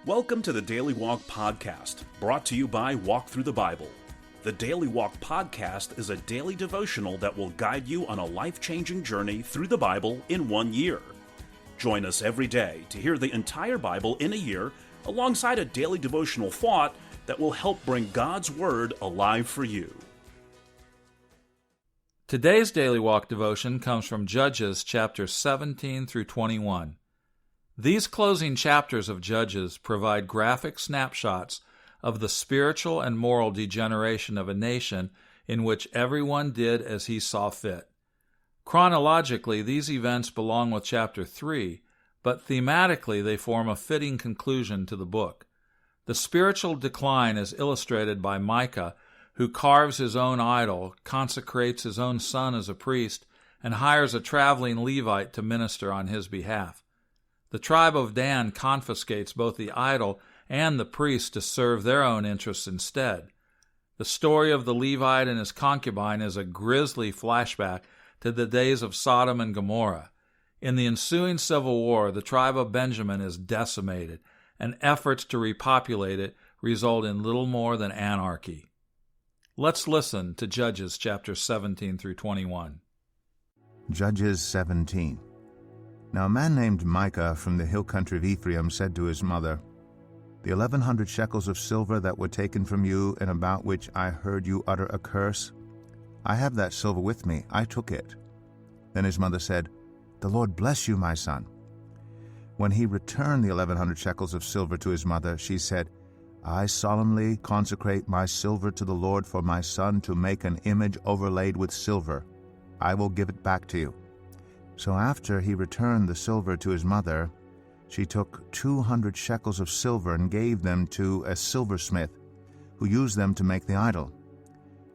Welcome to the Daily Walk Podcast, brought to you by Walk Thru the Bible. The Daily Walk Podcast is a daily devotional that will guide you on a life-changing journey through the Bible in 1 year. Join us every day to hear the entire Bible in a year, alongside a daily devotional thought that will help bring God's Word alive for you. Today's Daily Walk devotion comes from Judges chapters 17 through 21. These closing chapters of Judges provide graphic snapshots of the spiritual and moral degeneration of a nation in which everyone did as he saw fit. Chronologically, these events belong with chapter 3, but thematically they form a fitting conclusion to the book. The spiritual decline is illustrated by Micah, who carves his own idol, consecrates his own son as a priest, and hires a traveling Levite to minister on his behalf. The tribe of Dan confiscates both the idol and the priest to serve their own interests instead. The story of the Levite and his concubine is a grisly flashback to the days of Sodom and Gomorrah. In the ensuing civil war, the tribe of Benjamin is decimated, and efforts to repopulate it result in little more than anarchy. Let's listen to Judges chapters 17 through 21. Judges 17. Now a man named Micah from the hill country of Ephraim said to his mother, "The 1,100 shekels of silver that were taken from you, and about which I heard you utter a curse, I have that silver with me, I took it." Then his mother said, "The Lord bless you, my son." When he returned the 1,100 shekels of silver to his mother, she said, "I solemnly consecrate my silver to the Lord for my son to make an image overlaid with silver. I will give it back to you." So after he returned the silver to his mother, she took 200 shekels of silver and gave them to a silversmith, who used them to make the idol.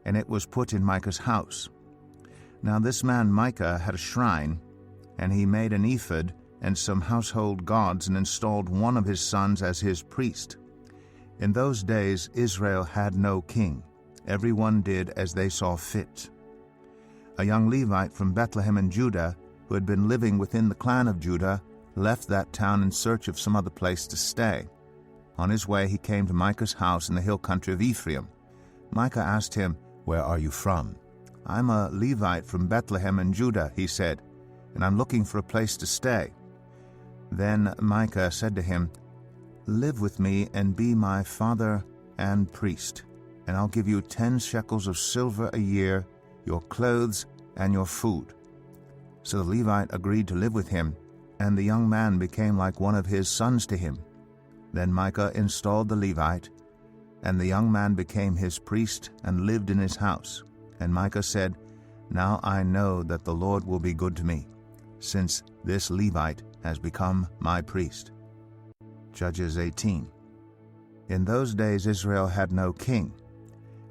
And it was put in Micah's house. Now this man Micah had a shrine, and he made an ephod and some household gods, and installed one of his sons as his priest. In those days Israel had no king. Everyone did as they saw fit. A young Levite from Bethlehem in Judah, who had been living within the clan of Judah, left that town in search of some other place to stay. On his way he came to Micah's house in the hill country of Ephraim. Micah asked him, "Where are you from?" "I'm a Levite from Bethlehem in Judah," he said, "and I'm looking for a place to stay." Then Micah said to him, "Live with me and be my father and priest, and I'll give you 10 shekels of silver a year, your clothes, and your food." So the Levite agreed to live with him, and the young man became like one of his sons to him. Then Micah installed the Levite, and the young man became his priest and lived in his house. And Micah said, "Now I know that the Lord will be good to me, since this Levite has become my priest." Judges 18. In those days Israel had no king,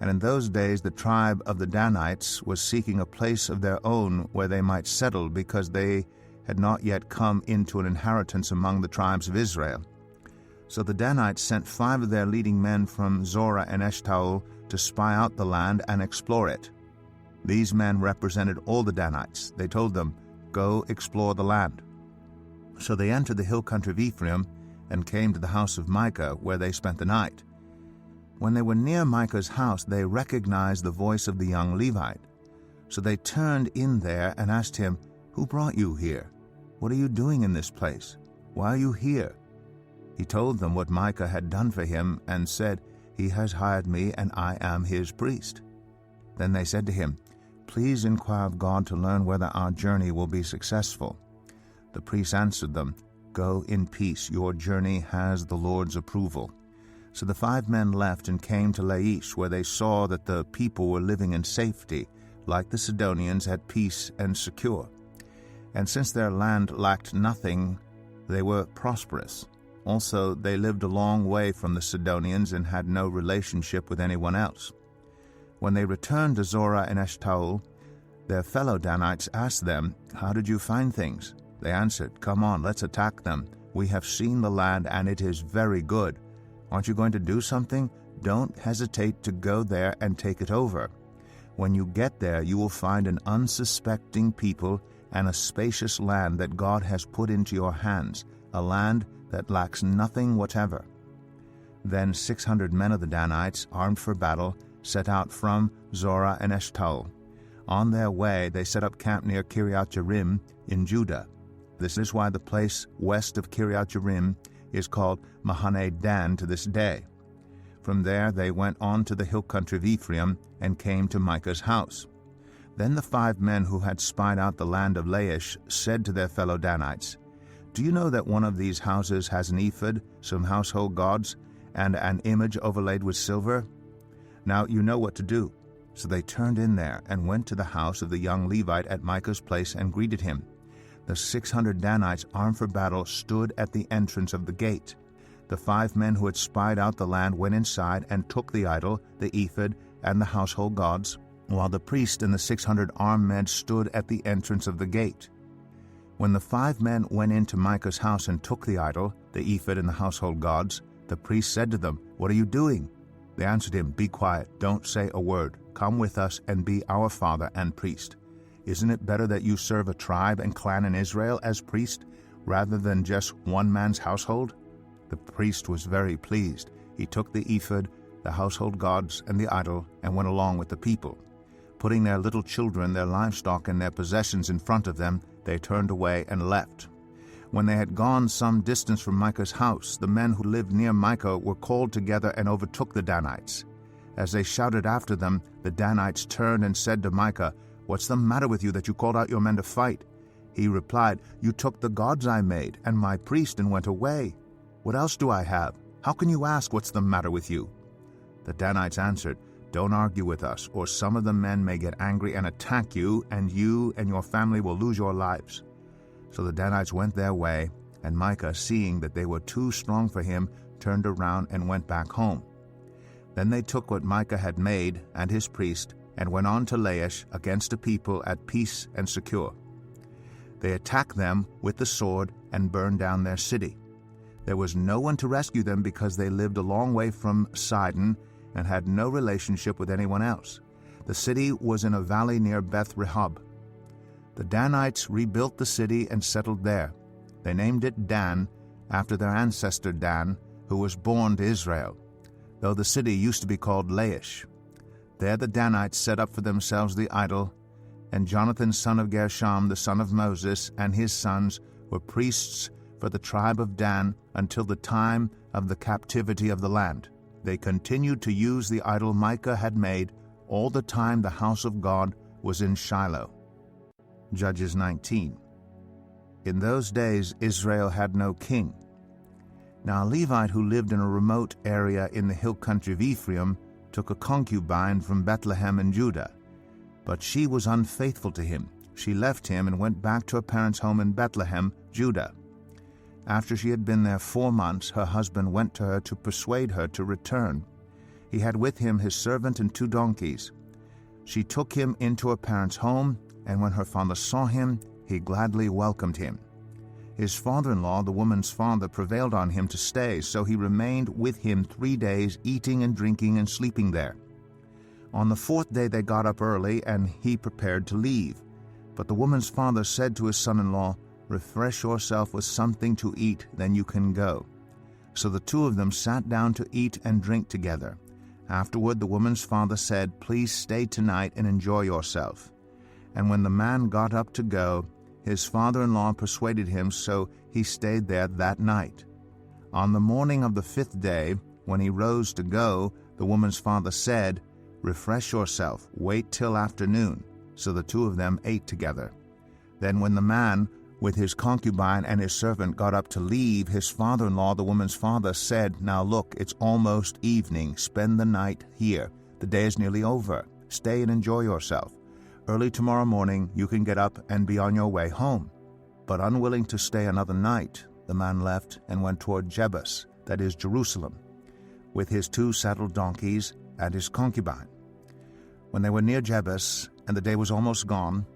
and in those days the tribe of the Danites was seeking a place of their own where they might settle, because they had not yet come into an inheritance among the tribes of Israel. So the Danites sent 5 of their leading men from Zorah and Eshtaol to spy out the land and explore it. These men represented all the Danites. They told them, "Go explore the land." So they entered the hill country of Ephraim and came to the house of Micah, where they spent the night. When they were near Micah's house, they recognized the voice of the young Levite. So they turned in there and asked him, "Who brought you here? What are you doing in this place? Why are you here?" He told them what Micah had done for him, and said, "He has hired me, and I am his priest." Then they said to him, "Please inquire of God to learn whether our journey will be successful." The priest answered them, "Go in peace, your journey has the Lord's approval." So the 5 men left and came to Laish, where they saw that the people were living in safety, like the Sidonians, at peace and secure. And since their land lacked nothing, they were prosperous. Also, they lived a long way from the Sidonians and had no relationship with anyone else. When they returned to Zorah and Eshtaol, their fellow Danites asked them, "How did you find things?" They answered, "Come on, let's attack them. We have seen the land, and it is very good. Aren't you going to do something? Don't hesitate to go there and take it over. When you get there, you will find an unsuspecting people and a spacious land that God has put into your hands, a land that lacks nothing whatever. Then 600 men of the Danites, armed for battle, set out from Zorah and Eshtaol. On their way they set up camp near Kiriath-Jearim in Judah. This is why the place west of Kiriath-Jearim is called Mahane Dan to this day. From there they went on to the hill country of Ephraim and came to Micah's house. Then the 5 men who had spied out the land of Laish said to their fellow Danites, "Do you know that one of these houses has an ephod, some household gods, and an image overlaid with silver? Now you know what to do." So they turned in there and went to the house of the young Levite at Micah's place and greeted him. The 600 Danites armed for battle stood at the entrance of the gate. The 5 men who had spied out the land went inside and took the idol, the ephod, and the household gods, while the priest and the 600 armed men stood at the entrance of the gate. When the 5 men went into Micah's house and took the idol, the ephod, and the household gods, the priest said to them, "What are you doing?" They answered him, "Be quiet, don't say a word. Come with us and be our father and priest. Isn't it better that you serve a tribe and clan in Israel as priest, rather than just one man's household?" The priest was very pleased. He took the ephod, the household gods, and the idol, and went along with the people. Putting their little children, their livestock, and their possessions in front of them, they turned away and left. When they had gone some distance from Micah's house, the men who lived near Micah were called together and overtook the Danites. As they shouted after them, the Danites turned and said to Micah, "What's the matter with you that you called out your men to fight?" He replied, "You took the gods I made and my priest and went away. What else do I have? How can you ask what's the matter with you?" The Danites answered, "Don't argue with us, or some of the men may get angry and attack you and your family will lose your lives." So the Danites went their way, and Micah, seeing that they were too strong for him, turned around and went back home. Then they took what Micah had made and his priest, and went on to Laish against a people at peace and secure. They attacked them with the sword and burned down their city. There was no one to rescue them because they lived a long way from Sidon and had no relationship with anyone else. The city was in a valley near Beth Rehob. The Danites rebuilt the city and settled there. They named it Dan, after their ancestor Dan, who was born to Israel, though the city used to be called Laish. There the Danites set up for themselves the idol, and Jonathan son of Gershom, the son of Moses, and his sons were priests for the tribe of Dan until the time of the captivity of the land. They continued to use the idol Micah had made all the time the house of God was in Shiloh. Judges 19. In those days Israel had no king. Now a Levite who lived in a remote area in the hill country of Ephraim took a concubine from Bethlehem in Judah. But she was unfaithful to him. She left him and went back to her parents' home in Bethlehem, Judah. After she had been there 4 months, her husband went to her to persuade her to return. He had with him his servant and 2 donkeys. She took him into her parents' home, and when her father saw him, he gladly welcomed him. His father-in-law, the woman's father, prevailed on him to stay, so he remained with him 3 days, eating and drinking and sleeping there. On the 4th day they got up early, and he prepared to leave. But the woman's father said to his son-in-law, "Refresh yourself with something to eat, then you can go." So the 2 of them sat down to eat and drink together. Afterward the woman's father said, "Please stay tonight and enjoy yourself." And when the man got up to go, his father-in-law persuaded him, so he stayed there that night. On the morning of the 5th day, when he rose to go, the woman's father said, "Refresh yourself, wait till afternoon." So the 2 of them ate together. Then when the man with his concubine and his servant got up to leave, his father-in-law, the woman's father, said, "Now look, it's almost evening. Spend the night here. The day is nearly over. Stay and enjoy yourself. Early tomorrow morning you can get up and be on your way home." But unwilling to stay another night, the man left and went toward Jebus, that is Jerusalem, with his 2 saddled donkeys and his concubine. When they were near Jebus, and the day was almost gone,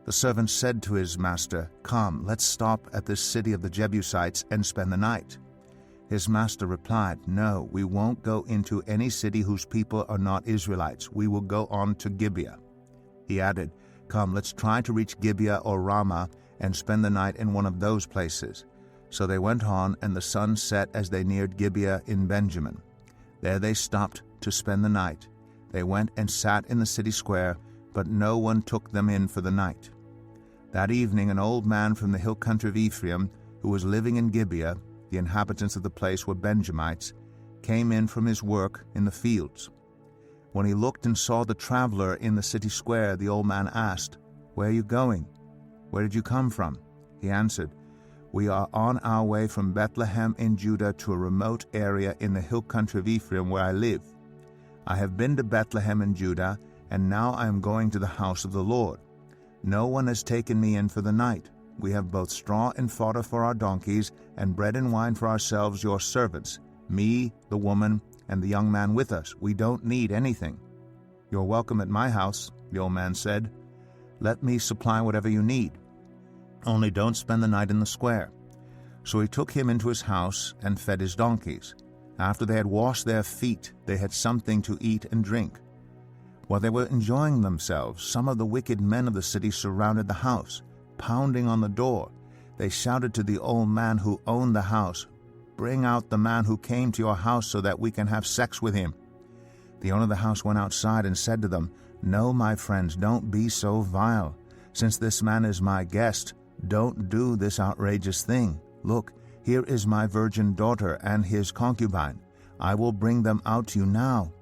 the servant said to his master, "Come, let's stop at this city of the Jebusites and spend the night." His master replied, "No, we won't go into any city whose people are not Israelites. We will go on to Gibeah." He added, "Come, let's try to reach Gibeah or Ramah and spend the night in one of those places." So they went on, and the sun set as they neared Gibeah in Benjamin. There they stopped to spend the night. They went and sat in the city square, but no one took them in for the night. That evening an old man from the hill country of Ephraim, who was living in Gibeah, the inhabitants of the place were Benjamites, came in from his work in the fields. When he looked and saw the traveler in the city square, the old man asked, "Where are you going? Where did you come from?" He answered, "We are on our way from Bethlehem in Judah to a remote area in the hill country of Ephraim where I live. I have been to Bethlehem in Judah, and now I am going to the house of the Lord. No one has taken me in for the night. We have both straw and fodder for our donkeys, and bread and wine for ourselves, your servants, me, the woman, and the young man with us. We don't need anything." "You're welcome at my house," the old man said. "Let me supply whatever you need. Only don't spend the night in the square." So he took him into his house and fed his donkeys. After they had washed their feet, they had something to eat and drink. While they were enjoying themselves, some of the wicked men of the city surrounded the house, pounding on the door. They shouted to the old man who owned the house, "Bring out the man who came to your house so that we can have sex with him." The owner of the house went outside and said to them, "No, my friends, don't be so vile. Since this man is my guest, don't do this outrageous thing. Look, here is my virgin daughter and his concubine. I will bring them out to you now,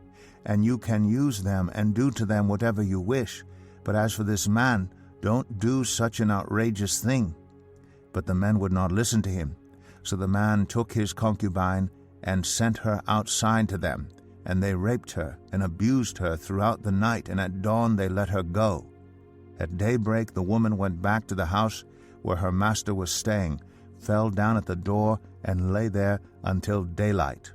and you can use them and do to them whatever you wish. But as for this man, don't do such an outrageous thing." But the men would not listen to him. So the man took his concubine and sent her outside to them, and they raped her and abused her throughout the night, and at dawn they let her go. At daybreak the woman went back to the house where her master was staying, fell down at the door, and lay there until daylight.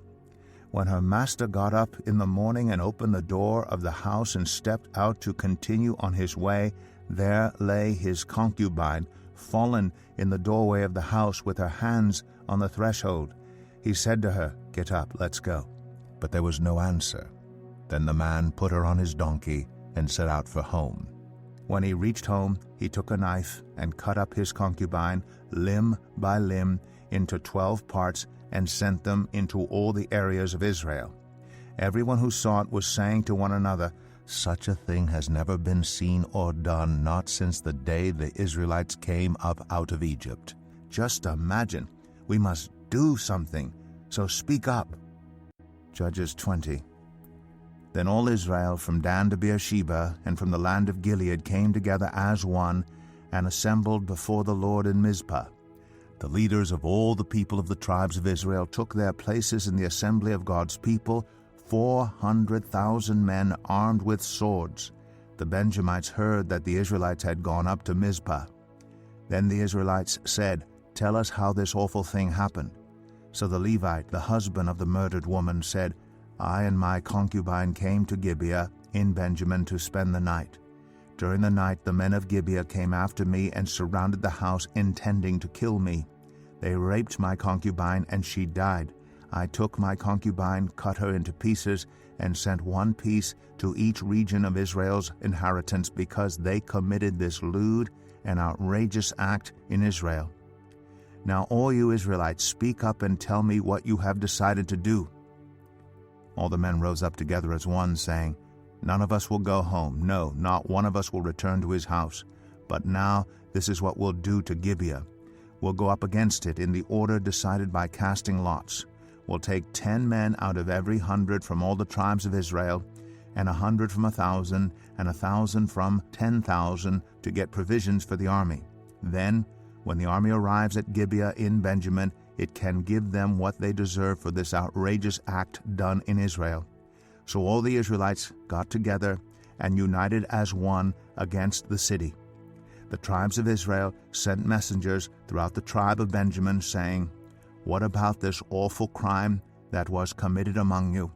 When her master got up in the morning and opened the door of the house and stepped out to continue on his way, there lay his concubine, fallen in the doorway of the house with her hands on the threshold. He said to her, "Get up, let's go." But there was no answer. Then the man put her on his donkey and set out for home. When he reached home, he took a knife and cut up his concubine, limb by limb, into 12 parts, and sent them into all the areas of Israel. Everyone who saw it was saying to one another, "Such a thing has never been seen or done, not since the day the Israelites came up out of Egypt." Just imagine. We must do something, so speak up. Judges 20. Then all Israel from Dan to Beersheba and from the land of Gilead came together as one and assembled before the Lord in Mizpah. The leaders of all the people of the tribes of Israel took their places in the assembly of God's people, 400,000 men armed with swords. The Benjamites heard that the Israelites had gone up to Mizpah. Then the Israelites said, "Tell us how this awful thing happened." So the Levite, the husband of the murdered woman, said, "I and my concubine came to Gibeah in Benjamin to spend the night. During the night the men of Gibeah came after me and surrounded the house, intending to kill me. They raped my concubine, and she died. I took my concubine, cut her into pieces, and sent one piece to each region of Israel's inheritance, because they committed this lewd and outrageous act in Israel. Now all you Israelites, speak up and tell me what you have decided to do." All the men rose up together as one, saying, "None of us will go home. No, not one of us will return to his house. But now this is what we'll do to Gibeah. We'll go up against it in the order decided by casting lots. We'll take 10 men out of every 100 from all the tribes of Israel, and 100 from 1,000, and 1,000 from 10,000 to get provisions for the army. Then, when the army arrives at Gibeah in Benjamin, it can give them what they deserve for this outrageous act done in Israel." So all the Israelites got together and united as one against the city. The tribes of Israel sent messengers throughout the tribe of Benjamin, saying, "What about this awful crime that was committed among you?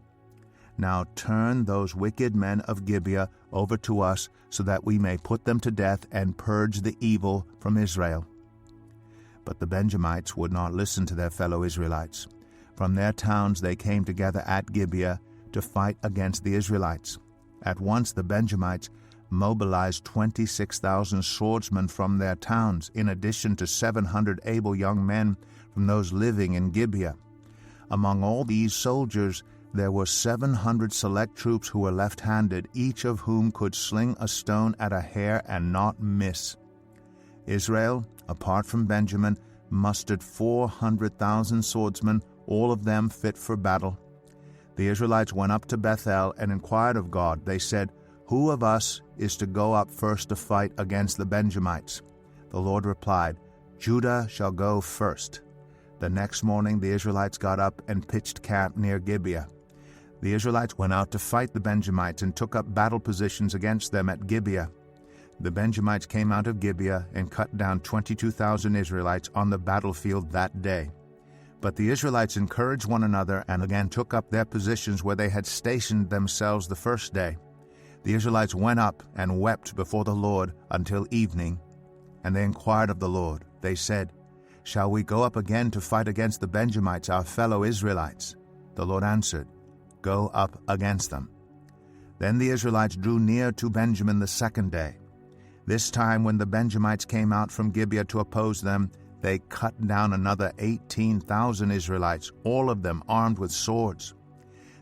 Now turn those wicked men of Gibeah over to us, so that we may put them to death and purge the evil from Israel." But the Benjamites would not listen to their fellow Israelites. From their towns they came together at Gibeah to fight against the Israelites. At once the Benjamites mobilized 26,000 swordsmen from their towns, in addition to 700 able young men from those living in Gibeah. Among all these soldiers there were 700 select troops who were left-handed, each of whom could sling a stone at a hair and not miss. Israel, apart from Benjamin, mustered 400,000 swordsmen, all of them fit for battle. The Israelites went up to Bethel and inquired of God. They said, "Who of us is to go up first to fight against the Benjamites?" The Lord replied, "Judah shall go first." The next morning the Israelites got up and pitched camp near Gibeah. The Israelites went out to fight the Benjamites and took up battle positions against them at Gibeah. The Benjamites came out of Gibeah and cut down 22,000 Israelites on the battlefield that day. But the Israelites encouraged one another and again took up their positions where they had stationed themselves the first day. The Israelites went up and wept before the Lord until evening, and they inquired of the Lord. They said, "Shall we go up again to fight against the Benjamites, our fellow Israelites?" The Lord answered, "Go up against them." Then the Israelites drew near to Benjamin the second day. This time when the Benjamites came out from Gibeah to oppose them, they cut down another 18,000 Israelites, all of them armed with swords.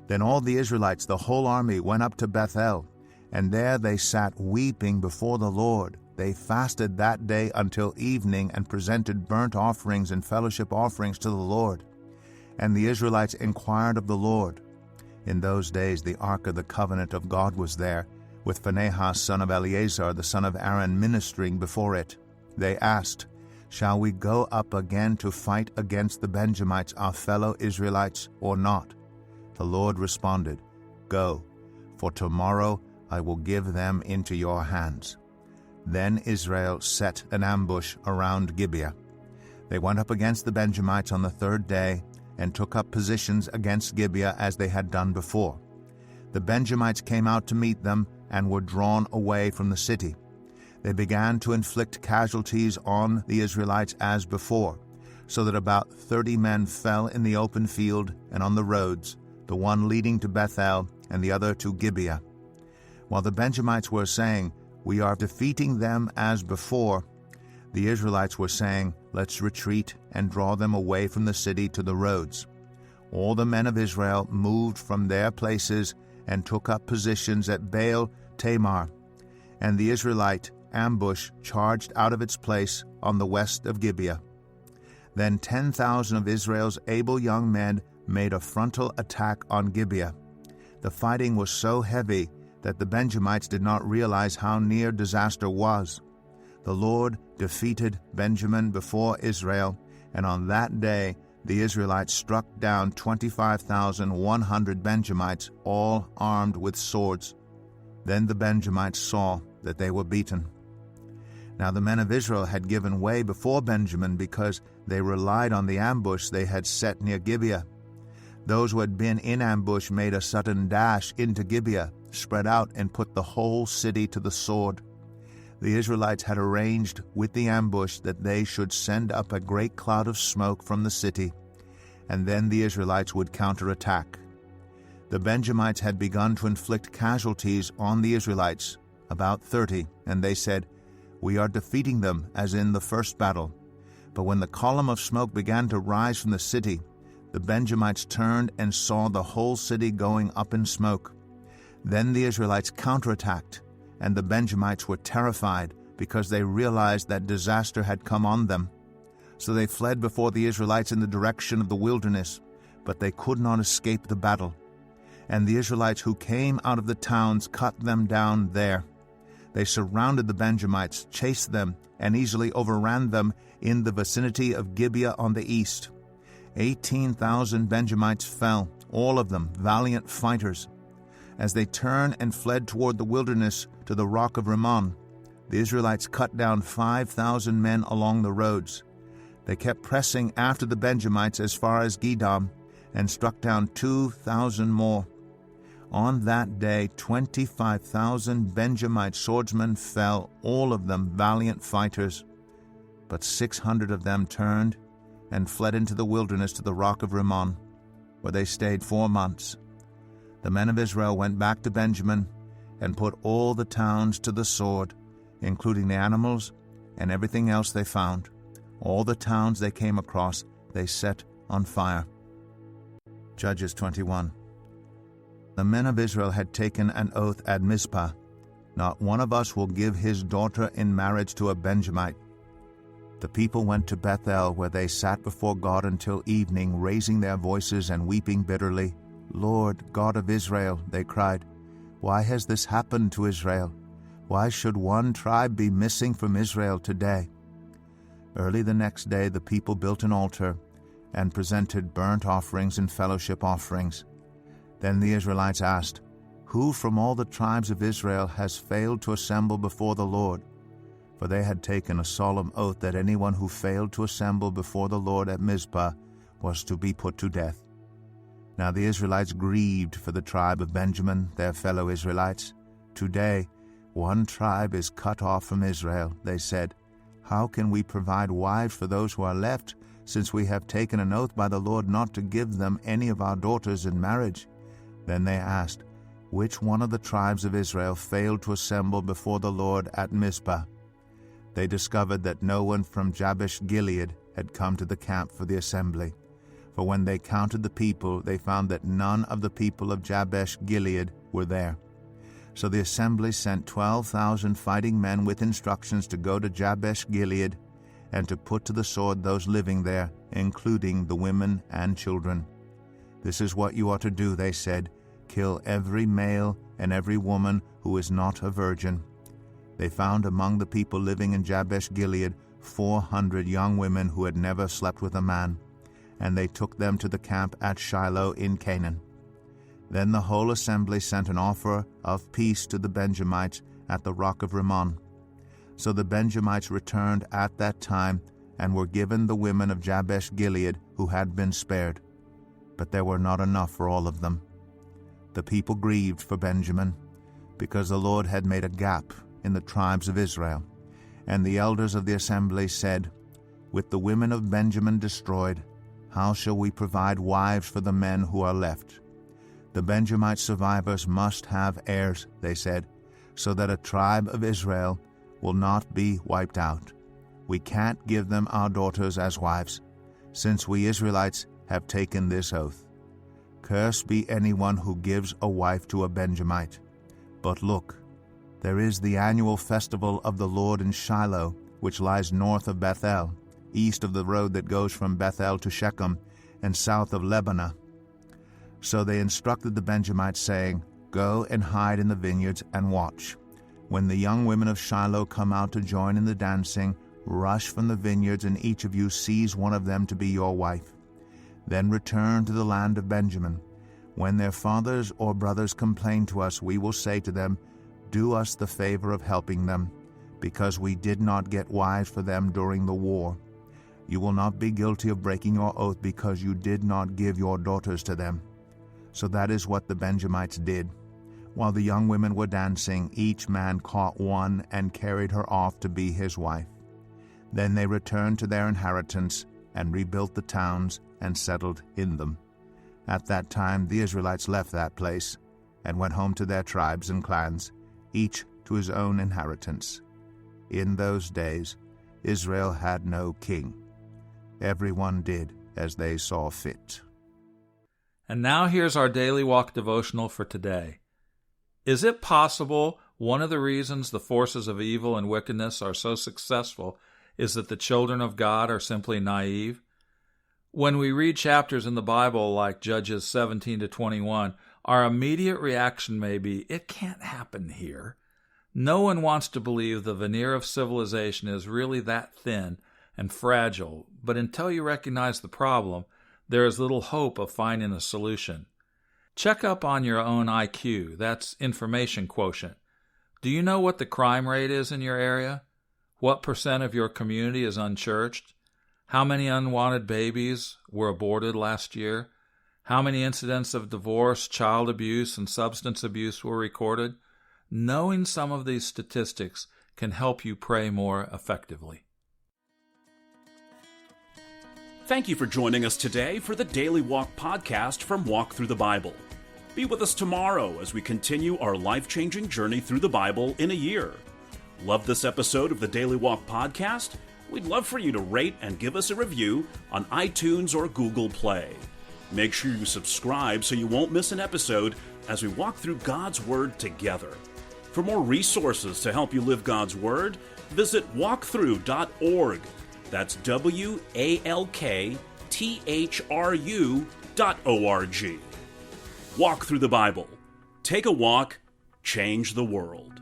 Then all the Israelites, the whole army, went up to Bethel, and there they sat weeping before the Lord. They fasted that day until evening and presented burnt offerings and fellowship offerings to the Lord. And the Israelites inquired of the Lord. In those days the ark of the covenant of God was there, with Phinehas son of Eleazar the son of Aaron ministering before it. They asked, "Shall we go up again to fight against the Benjamites, our fellow Israelites, or not?" The Lord responded, "Go, for tomorrow I will give them into your hands." Then Israel set an ambush around Gibeah. They went up against the Benjamites on the third day and took up positions against Gibeah as they had done before. The Benjamites came out to meet them and were drawn away from the city. They began to inflict casualties on the Israelites as before, so that about 30 men fell in the open field and on the roads, the one leading to Bethel and the other to Gibeah. While the Benjamites were saying, "We are defeating them as before," the Israelites were saying, "Let's retreat and draw them away from the city to the roads." All the men of Israel moved from their places and took up positions at Baal Tamar, and the Israelite ambush charged out of its place on the west of Gibeah. Then 10,000 of Israel's able young men made a frontal attack on Gibeah. The fighting was so heavy that the Benjamites did not realize how near disaster was. The Lord defeated Benjamin before Israel, and on that day the Israelites struck down 25,100 Benjamites, all armed with swords. Then the Benjamites saw that they were beaten. Now the men of Israel had given way before Benjamin because they relied on the ambush they had set near Gibeah. Those who had been in ambush made a sudden dash into Gibeah, spread out, and put the whole city to the sword. The Israelites had arranged with the ambush that they should send up a great cloud of smoke from the city, and then the Israelites would counterattack. The Benjamites had begun to inflict casualties on the Israelites, about 30, and they said, "We are defeating them as in the first battle." But when the column of smoke began to rise from the city, the Benjamites turned and saw the whole city going up in smoke. Then the Israelites counterattacked, and the Benjamites were terrified because they realized that disaster had come on them. So they fled before the Israelites in the direction of the wilderness, but they could not escape the battle. And the Israelites who came out of the towns cut them down there. They surrounded the Benjamites, chased them, and easily overran them in the vicinity of Gibeah on the east. 18,000 Benjamites fell, all of them valiant fighters. As they turned and fled toward the wilderness to the rock of Rimmon, the Israelites cut down 5,000 men along the roads. They kept pressing after the Benjamites as far as Gidom and struck down 2,000 more. On that day 25,000 Benjamite swordsmen fell, all of them valiant fighters. But 600 of them turned and fled into the wilderness to the rock of Rimmon, where they stayed 4 months. The men of Israel went back to Benjamin and put all the towns to the sword, including the animals and everything else they found. All the towns they came across they set on fire. Judges 21. The men of Israel had taken an oath at Mizpah, "Not one of us will give his daughter in marriage to a Benjamite." The people went to Bethel, where they sat before God until evening, raising their voices and weeping bitterly. "Lord, God of Israel," they cried, "why has this happened to Israel? Why should one tribe be missing from Israel today?" Early the next day the people built an altar and presented burnt offerings and fellowship offerings. Then the Israelites asked, "Who from all the tribes of Israel has failed to assemble before the Lord?" For they had taken a solemn oath that anyone who failed to assemble before the Lord at Mizpah was to be put to death. Now the Israelites grieved for the tribe of Benjamin, their fellow Israelites. "Today one tribe is cut off from Israel," they said. "How can we provide wives for those who are left, since we have taken an oath by the Lord not to give them any of our daughters in marriage?" Then they asked, "Which one of the tribes of Israel failed to assemble before the Lord at Mizpah?" They discovered that no one from Jabesh Gilead had come to the camp for the assembly. For when they counted the people, they found that none of the people of Jabesh Gilead were there. So the assembly sent 12,000 fighting men with instructions to go to Jabesh Gilead and to put to the sword those living there, including the women and children. "This is what you are to do," they said. "Kill every male and every woman who is not a virgin." They found among the people living in Jabesh Gilead 400 young women who had never slept with a man, and they took them to the camp at Shiloh in Canaan. Then the whole assembly sent an offer of peace to the Benjamites at the rock of Rimmon. So the Benjamites returned at that time and were given the women of Jabesh Gilead who had been spared. But there were not enough for all of them. The people grieved for Benjamin, because the Lord had made a gap in the tribes of Israel. And the elders of the assembly said, "With the women of Benjamin destroyed, how shall we provide wives for the men who are left? The Benjamite survivors must have heirs," they said, "so that a tribe of Israel will not be wiped out. We can't give them our daughters as wives, since we Israelites have taken this oath. Cursed be anyone who gives a wife to a Benjamite. But look, there is the annual festival of the Lord in Shiloh, which lies north of Bethel, east of the road that goes from Bethel to Shechem, and south of Lebanah." So they instructed the Benjamites, saying, "Go and hide in the vineyards and watch. When the young women of Shiloh come out to join in the dancing, rush from the vineyards, and each of you seize one of them to be your wife. Then return to the land of Benjamin. When their fathers or brothers complain to us, we will say to them, 'Do us the favor of helping them, because we did not get wives for them during the war.' You will not be guilty of breaking your oath because you did not give your daughters to them." So that is what the Benjamites did. While the young women were dancing, each man caught one and carried her off to be his wife. Then they returned to their inheritance and rebuilt the towns and settled in them. At that time the Israelites left that place and went home to their tribes and clans, each to his own inheritance. In those days Israel had no king. Everyone did as they saw fit. And now here's our Daily Walk Devotional for today. Is it possible one of the reasons the forces of evil and wickedness are so successful is that the children of God are simply naive? When we read chapters in the Bible like Judges 17 to 21, our immediate reaction may be, it can't happen here. No one wants to believe the veneer of civilization is really that thin and fragile, but until you recognize the problem, there is little hope of finding a solution. Check up on your own IQ, that's information quotient. Do you know what the crime rate is in your area? What % of your community is unchurched? How many unwanted babies were aborted last year? How many incidents of divorce, child abuse, and substance abuse were recorded? Knowing some of these statistics can help you pray more effectively. Thank you for joining us today for the Daily Walk Podcast from Walk Thru the Bible. Be with us tomorrow as we continue our life-changing journey through the Bible in a year. Love this episode of the Daily Walk Podcast? We'd love for you to rate and give us a review on iTunes or Google Play. Make sure you subscribe so you won't miss an episode as we walk through God's Word together. For more resources to help you live God's Word, visit walkthru.org. That's WALKTHRU.org. Walk Through the Bible. Take a walk, change the world.